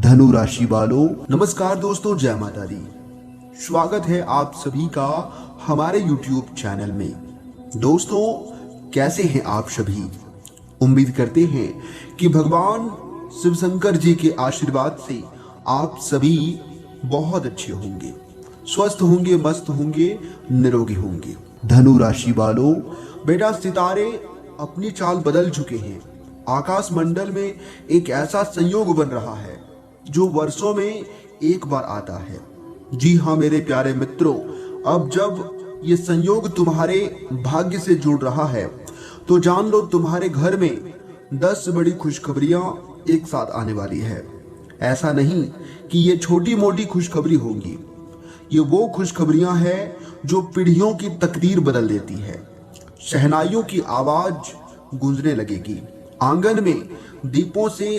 धनु राशि वालों, नमस्कार दोस्तों, जय माता दी। स्वागत है आप सभी का हमारे YouTube चैनल में। दोस्तों, कैसे हैं आप सभी? उम्मीद करते हैं कि भगवान शिव शंकर जी के आशीर्वाद से आप सभी बहुत अच्छे होंगे, स्वस्थ होंगे, मस्त होंगे, निरोगी होंगे। धनु राशि वालों, बेटा सितारे अपनी चाल बदल चुके हैं। आकाश मंडल में एक ऐसा संयोग बन रहा है जो वर्षों में एक बार आता है। जी हाँ मेरे प्यारे मित्रों, अब जब ये संयोग तुम्हारे भाग्य से जुड़ रहा है तो जान लो तुम्हारे घर में 10 बड़ी खुशखबरियां एक साथ आने वाली है। ऐसा नहीं कि ये छोटी मोटी खुशखबरी होंगी, ये वो खुशखबरियां हैं जो पीढ़ियों की तकदीर बदल देती है। शहनाइयों की आवाज गूंजने लगेगी, आंगन में दीपों से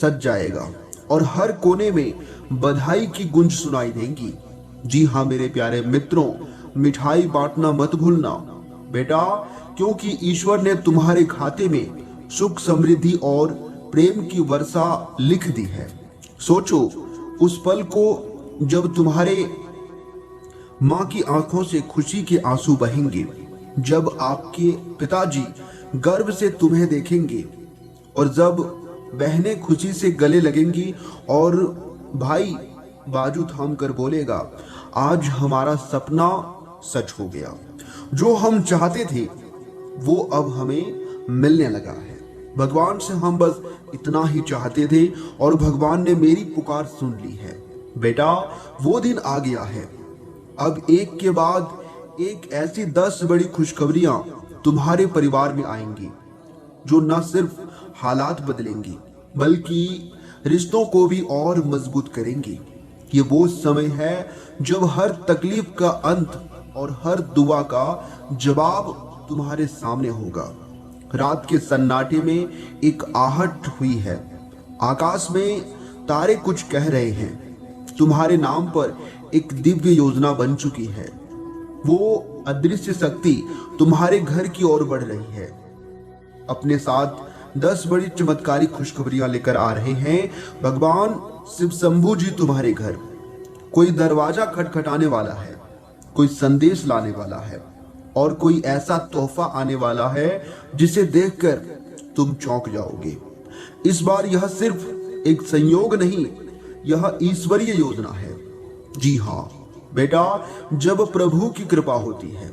सज जाएगा और हर कोने में बधाई की गूंज सुनाई देंगी। जी हाँ मेरे प्यारे मित्रों, मिठाई बांटना मत भूलना बेटा, क्योंकि ईश्वर ने तुम्हारे खाते में सुख, समृद्धि और प्रेम की वर्षा लिख दी है। सोचो उस पल को जब तुम्हारे माँ की आंखों से खुशी के आंसू बहेंगे, जब आपके पिताजी गर्व से तुम्हें देखेंगे और जब बहनें खुशी से गले लगेंगी और भाई बाजू थाम कर बोलेगा, आज हमारा सपना सच हो गया। जो हम चाहते थे वो अब हमें मिलने लगा है। भगवान से हम बस इतना ही चाहते थे और भगवान ने मेरी पुकार सुन ली है। बेटा वो दिन आ गया है। अब एक के बाद एक ऐसी 10 बड़ी खुशखबरियां तुम्हारे परिवार में आएंगी जो न सिर्फ हालात बदलेंगी बल्कि रिश्तों को भी और मजबूत करेंगी। ये वो समय है जब हर तकलीफ का अंत और हर दुआ का जवाब तुम्हारे सामने होगा। रात के सन्नाटे में एक आहट हुई है, आकाश में तारे कुछ कह रहे हैं। तुम्हारे नाम पर एक दिव्य योजना बन चुकी है। वो अदृश्य शक्ति तुम्हारे घर की ओर बढ़ रही है। अपने साथ 10 बड़ी चमत्कारी खुशखबरियां लेकर आ रहे हैं भगवान शिव शंभू जी तुम्हारे घर। कोई दरवाजा खटखटाने वाला है, कोई संदेश लाने वाला है और कोई ऐसा तोहफा आने वाला है जिसे देखकर तुम चौंक जाओगे। इस बार यह सिर्फ एक संयोग नहीं, यह ईश्वरीय योजना है। जी हाँ बेटा, जब प्रभु की कृपा होती है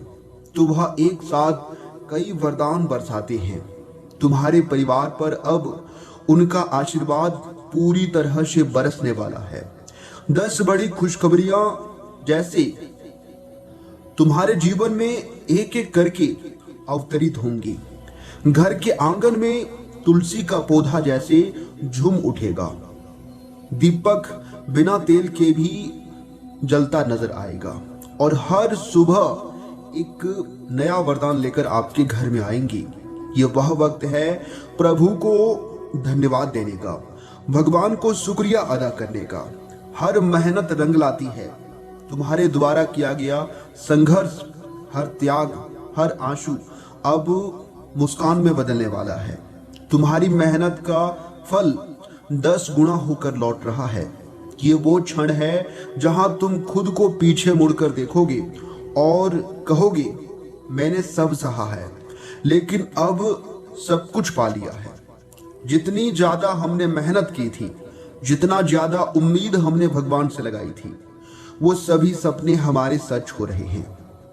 तो वह एक साथ कई वरदान बरसाते हैं। तुम्हारे परिवार पर अब उनका आशीर्वाद पूरी तरह से बरसने वाला है। 10 बड़ी खुशखबरियां जैसे तुम्हारे जीवन में एक एक करके अवतरित होंगी। घर के आंगन में तुलसी का पौधा जैसे झूम उठेगा। दीपक बिना तेल के भी जलता नजर आएगा और हर सुबह एक नया वरदान लेकर आपके घर में आएंगी। ये वह वक्त है प्रभु को धन्यवाद देने का, भगवान को शुक्रिया अदा करने का। हर मेहनत रंग लाती है। तुम्हारे द्वारा किया गया संघर्ष, हर त्याग, हर आंसू अब मुस्कान में बदलने वाला है। तुम्हारी मेहनत का फल 10 गुना होकर लौट रहा है। ये वो क्षण है जहां तुम खुद को पीछे मुड़कर देखोगे और कहोगे, मैंने सब सहा है लेकिन अब सब कुछ पा लिया है। जितनी ज्यादा हमने मेहनत की थी, जितना ज्यादा उम्मीद हमने भगवान से लगाई थी, वो सभी सपने हमारे सच हो रहे हैं।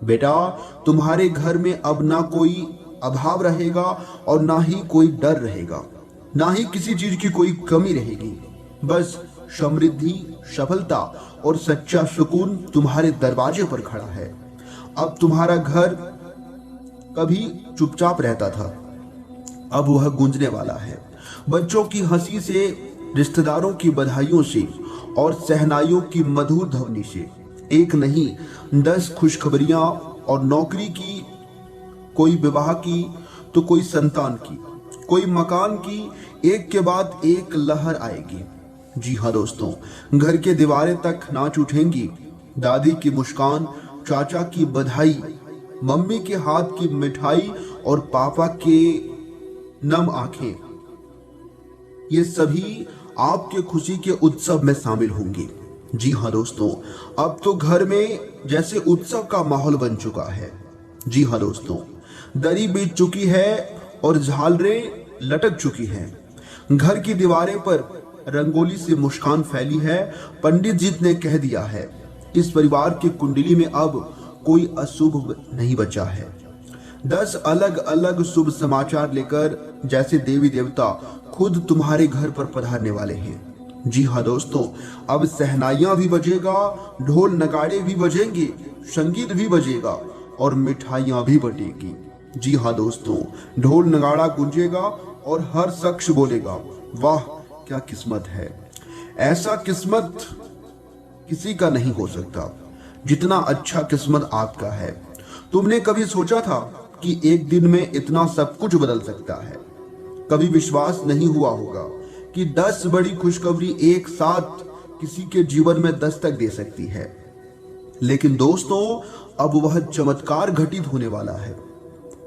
बेटा तुम्हारे घर में अब ना कोई अभाव रहेगा और ना ही कोई डर रहेगा, ना ही किसी चीज की कोई कमी रहेगी। बस समृद्धि, सफलता और सच्चा सुकून तुम्हारे दरवाजे पर खड़ा है। अब तुम्हारा घर कभी चुपचाप रहता था, अब वह गूंजने वाला है। बच्चों की हंसी से, रिश्तेदारों की बधाइयों से और शहनाइयों की मधुर ध्वनि से। एक नहीं 10 खुशखबरियां, और नौकरी की, कोई विवाह की तो कोई संतान की, कोई मकान की, एक के बाद एक लहर आएगी। जी हाँ दोस्तों, घर के दीवारें तक नाच उठेंगी। दादी की मुस्कान, चाचा की बधाई, मम्मी के हाथ की मिठाई और पापा के नम आंखें, ये सभी आपके खुशी के उत्सव में शामिल होंगे। जी हाँ दोस्तों, अब तो घर में जैसे उत्सव का माहौल बन चुका है। जी हाँ दोस्तों, दरी बीत चुकी है और झालरें लटक चुकी हैं। घर की दीवारें पर रंगोली से मुस्कान फैली है। पंडित जी ने कह दिया है, इस परिवार की कुंडली में अब कोई अशुभ नहीं बचा है। 10 अलग अलग शुभ समाचार लेकर जैसे देवी देवता खुद तुम्हारे घर पर पधारने वाले हैं। जी हाँ दोस्तों, अब सहनाइयां भी बजेगा, ढोल नगाड़े भी बजेंगे, संगीत भी बजेगा और मिठाइयां भी बटेगी। जी हाँ दोस्तों, ढोल नगाड़ा गूंजेगा और हर शख्स बोलेगा, वाह क्या किस्मत है। ऐसा किस्मत किसी का नहीं हो सकता जितना अच्छा किस्मत आपका है। तुमने कभी सोचा था कि एक दिन में इतना सब कुछ बदल सकता है? कभी विश्वास नहीं हुआ होगा कि 10 बड़ी खुशखबरी एक साथ किसी के जीवन में दस्तक दे सकती है। लेकिन दोस्तों, अब वह चमत्कार घटित होने वाला है।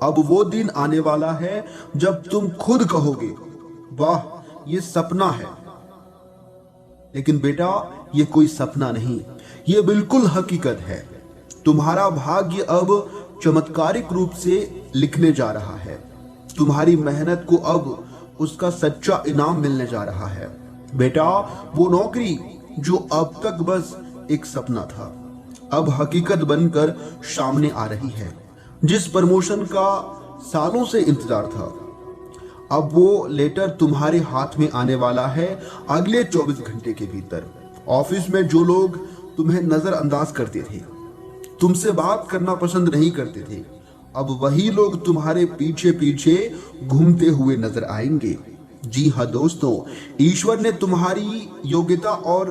अब वो दिन आने वाला है जब तुम खुद कहोगे, वाह ये सपना है। लेकिन बेटा, ये कोई सपना नहीं, ये बिल्कुल हकीकत है। तुम्हारा भाग्य अब चमत्कारिक रूप से लिखने जा रहा है। तुम्हारी मेहनत को अब उसका सच्चा इनाम मिलने जा रहा है। बेटा, वो नौकरी जो अब तक बस एक सपना था, अब हकीकत बनकर सामने आ रही है। जिस प्रमोशन का सालों से इंतजार था, अब वो लेटर तुम्हारे हाथ में आने वाला है अगले 24 घंटे के भीतर। ऑफिस में जो लोग तुम्हें नजरअंदाज करते थे, तुमसे बात करना पसंद नहीं करते थे, अब वही लोग तुम्हारे पीछे पीछे घूमते हुए नजर आएंगे। जी हाँ दोस्तों, ईश्वर ने तुम्हारी योग्यता और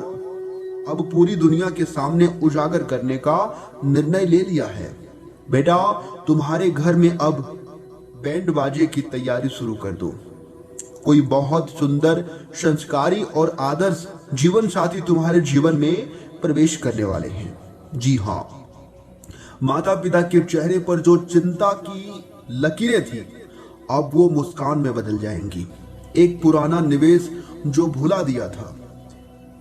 अब पूरी दुनिया के सामने उजागर करने का निर्णय ले लिया है। बेटा, तुम्हारे घर में अब बैंड बाजे की तैयारी शुरू कर दो। कोई बहुत सुंदर, संस्कारी और आदर्श जीवन साथी तुम्हारे जीवन में प्रवेश करने वाले हैं। जी हाँ, माता पिता के चेहरे पर जो चिंता की लकीरें थी, अब वो मुस्कान में बदल जाएंगी। एक पुराना निवेश जो भुला दिया था,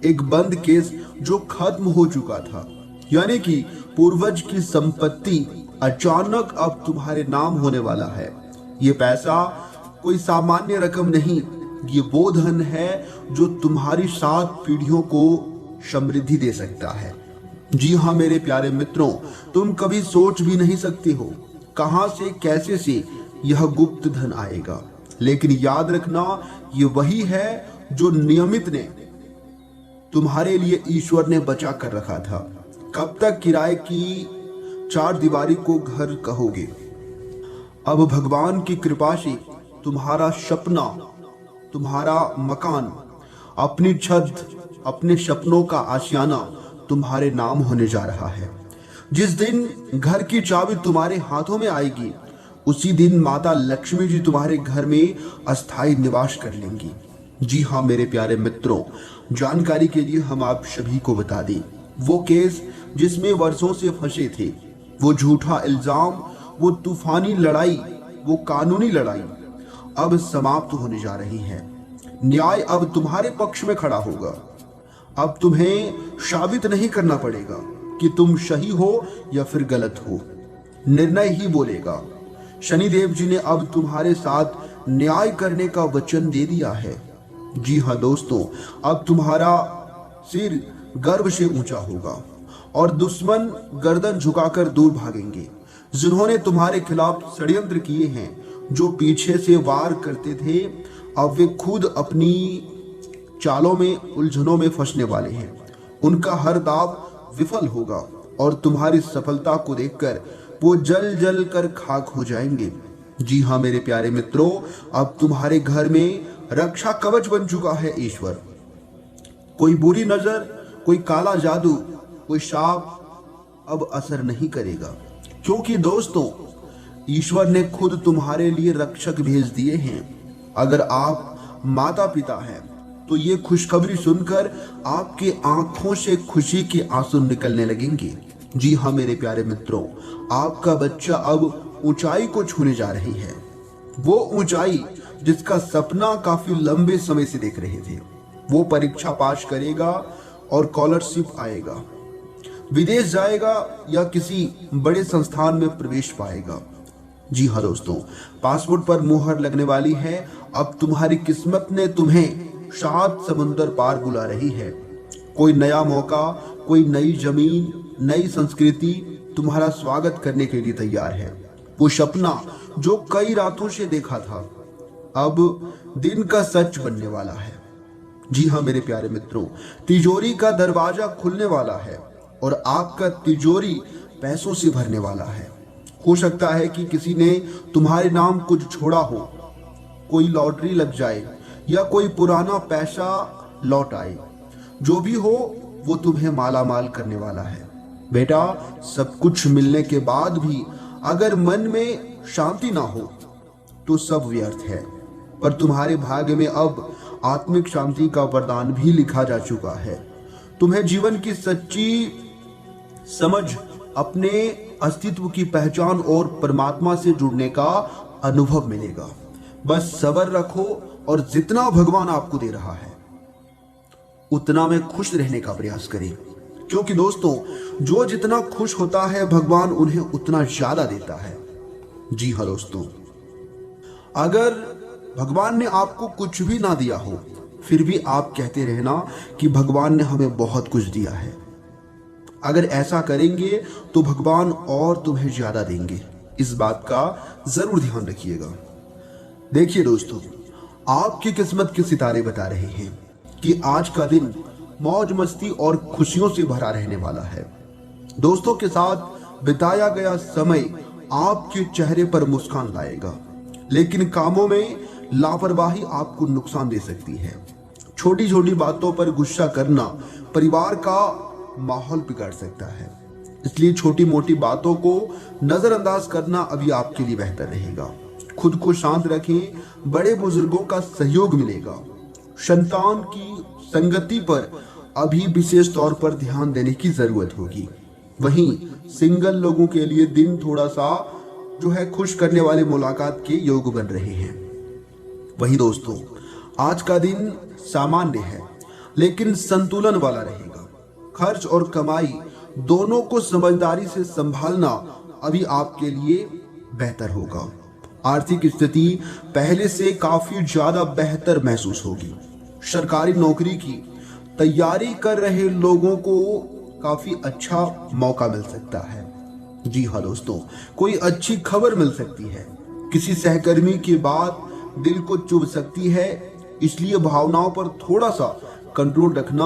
एक बंद केस जो खत्म हो चुका था, यानी कि पूर्वज की संपत्ति अचानक अब तुम्हारे नाम होने वाला है। ये पैसा कोई सामान्य रकम नहीं, ये वो धन है जो तुम्हारी 7 पीढ़ियों को समृद्धि दे सकता है। जी हाँ मेरे प्यारे मित्रों, तुम कभी सोच भी नहीं सकते हो कहां से कैसे से यह गुप्त धन आएगा। लेकिन याद रखना, ये वही है जो नियमित ने तुम्हारे लिए ईश्वर ने बचा कर रखा था। कब तक किराए की 4 दीवारी को घर कहोगे? अब भगवान की कृपा से तुम्हारा सपना, तुम्हारा मकान, अपनी छत, अपने सपनों का आशियाना तुम्हारे नाम होने जा रहा है। जिस दिन घर की चाबी तुम्हारे हाथों में आएगी, उसी दिन माता लक्ष्मी जी तुम्हारे घर में अस्थायी निवास कर लेंगी। जी हाँ मेरे प्यारे मित्रों, जानकारी के लिए हम आप सभी को बता दें, वो केस जिसमें वर्षों से फंसे थे, वो झूठा इल्जाम, वो तूफानी लड़ाई, वो कानूनी लड़ाई अब समाप्त होने जा रही है। न्याय अब तुम्हारे पक्ष में खड़ा होगा। अब तुम्हें साबित नहीं करना पड़ेगा कि तुम सही हो या फिर गलत हो, निर्णय ही बोलेगा। शनिदेव जी ने अब तुम्हारे साथ न्याय करने का वचन दे दिया है। जी हाँ दोस्तों, अब तुम्हारा सिर गर्व से ऊंचा होगा और दुश्मन गर्दन झुकाकर दूर भागेंगे। जिन्होंने तुम्हारे खिलाफ षड्यंत्र किए हैं, जो पीछे से वार करते थे, अब वे खुद अपनी चालों में, उलझनों में फंसने वाले हैं। उनका हर दाव विफल होगा और तुम्हारी सफलता को देखकर वो जल जल कर खाक हो जाएंगे। जी हाँ मेरे प्यारे मित्रों, अब तुम्हारे घर में रक्षा कवच बन चुका है ईश्वर। कोई बुरी नजर, कोई काला जादू, कोई शाप अब असर नहीं करेगा, क्योंकि दोस्तों ईश्वर ने खुद तुम्हारे लिए रक्षक भेज दिए हैं। अगर आप माता पिता हैं तो ये खुशखबरी सुनकर आपके आंखों से खुशी के आंसू निकलने लगेंगे। जी हाँ मेरे प्यारे मित्रों, आपका बच्चा अब ऊंचाई को छूने जा रही है। वो ऊंचाई जिसका सपना काफी लंबे समय से देख रहे थे। वो परीक्षा पास करेगा और स्कॉलरशिप आएगा, विदेश जाएगा या किसी बड़े संस्थान में प्रवेश पाएगा। जी हाँ दोस्तों, पासपोर्ट पर मुहर लगने वाली है। अब तुम्हारी किस्मत ने तुम्हें 7 समुंदर पार बुला रही है। कोई नया मौका, कोई नई जमीन, नई संस्कृति तुम्हारा स्वागत करने के लिए तैयार है। वो सपना जो कई रातों से देखा था, अब दिन का सच बनने वाला है। जी हाँ मेरे प्यारे मित्रों, तिजोरी का दरवाजा खुलने वाला है और आपका तिजोरी पैसों से भरने वाला है। हो सकता है कि किसी ने तुम्हारे नाम कुछ छोड़ा हो, कोई लॉटरी लग जाए या कोई पुराना पैसा लौट आए। जो भी हो वो तुम्हें माला माल करने वाला है। बेटा, सब कुछ मिलने के बाद भी अगर मन में शांति ना हो तो सब व्यर्थ है। पर तुम्हारे भाग्य में अब आत्मिक शांति का वरदान भी लिखा जा चुका है। तुम्हें जीवन की सच्ची समझ, अपने अस्तित्व की पहचान और परमात्मा से जुड़ने का अनुभव मिलेगा। बस सब्र रखो और जितना भगवान आपको दे रहा है उतना में खुश रहने का प्रयास करें, क्योंकि दोस्तों जो जितना खुश होता है भगवान उन्हें उतना ज्यादा देता है। जी हाँ दोस्तों, अगर भगवान ने आपको कुछ भी ना दिया हो फिर भी आप कहते रहना कि भगवान ने हमें बहुत कुछ दिया है। अगर ऐसा करेंगे तो भगवान और तुम्हें ज्यादा देंगे। इस बात का जरूर ध्यान रखिएगा। देखिए दोस्तों, आपकी किस्मत के सितारे बता रहे हैं कि आज का दिन मौज मस्ती और खुशियों से भरा रहने वाला है। दोस्तों के साथ बिताया गया समय आपके चेहरे पर मुस्कान लाएगा, लेकिन कामों में लापरवाही आपको नुकसान दे सकती है। छोटी छोटी बातों पर गुस्सा करना परिवार का माहौल बिगाड़ सकता है, इसलिए छोटी मोटी बातों को नजरअंदाज करना अभी आपके लिए बेहतर रहेगा। खुद को शांत रखें, बड़े बुजुर्गों का सहयोग मिलेगा। संतान की संगति पर अभी विशेष तौर पर ध्यान देने की जरूरत होगी। वहीं सिंगल लोगों के लिए दिन थोड़ा सा खुश करने वाले मुलाकात के योग बन रहे हैं। वहीं दोस्तों, आज का दिन सामान्य है लेकिन संतुलन वाला रहेगा। खर्च और कमाई दोनों को समझदारी से संभालना अभी आपके लिए बेहतर होगा। आर्थिक स्थिति पहले से काफी ज्यादा बेहतर महसूस होगी। सरकारी नौकरी की तैयारी कर रहे लोगों को काफी अच्छा मौका मिल सकता है। जी हाँ दोस्तों, कोई अच्छी खबर मिल सकती है। किसी सहकर्मी की बात दिल को चुभ सकती है, इसलिए भावनाओं पर थोड़ा सा कंट्रोल रखना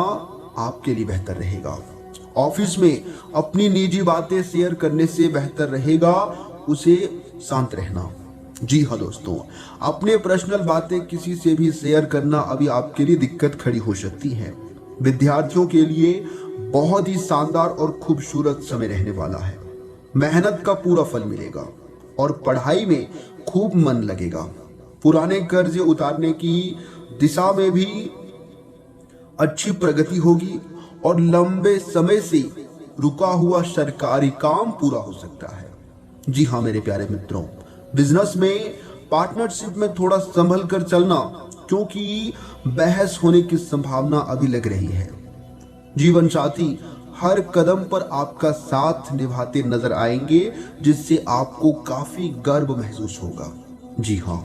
आपके लिए बेहतर रहेगा। ऑफिस में अपनी निजी बातें शेयर करने से बेहतर रहेगा उसे शांत रहना। जी हाँ दोस्तों, अपने पर्सनल बातें किसी से भी शेयर करना अभी आपके लिए दिक्कत खड़ी हो सकती है। विद्यार्थियों के लिए बहुत ही शानदार और खूबसूरत समय रहने वाला है। मेहनत का पूरा फल मिलेगा और पढ़ाई में खूब मन लगेगा। पुराने कर्ज उतारने की दिशा में भी अच्छी प्रगति होगी और लंबे समय से रुका हुआ सरकारी काम पूरा हो सकता है। जी हाँ मेरे प्यारे मित्रों, बिजनेस में पार्टनरशिप में थोड़ा संभल कर चलना, क्योंकि बहस होने की संभावना अभी लग रही है। जीवन साथी हर कदम पर आपका साथ निभाते नजर आएंगे, जिससे आपको काफी गर्व महसूस होगा। जी हाँ।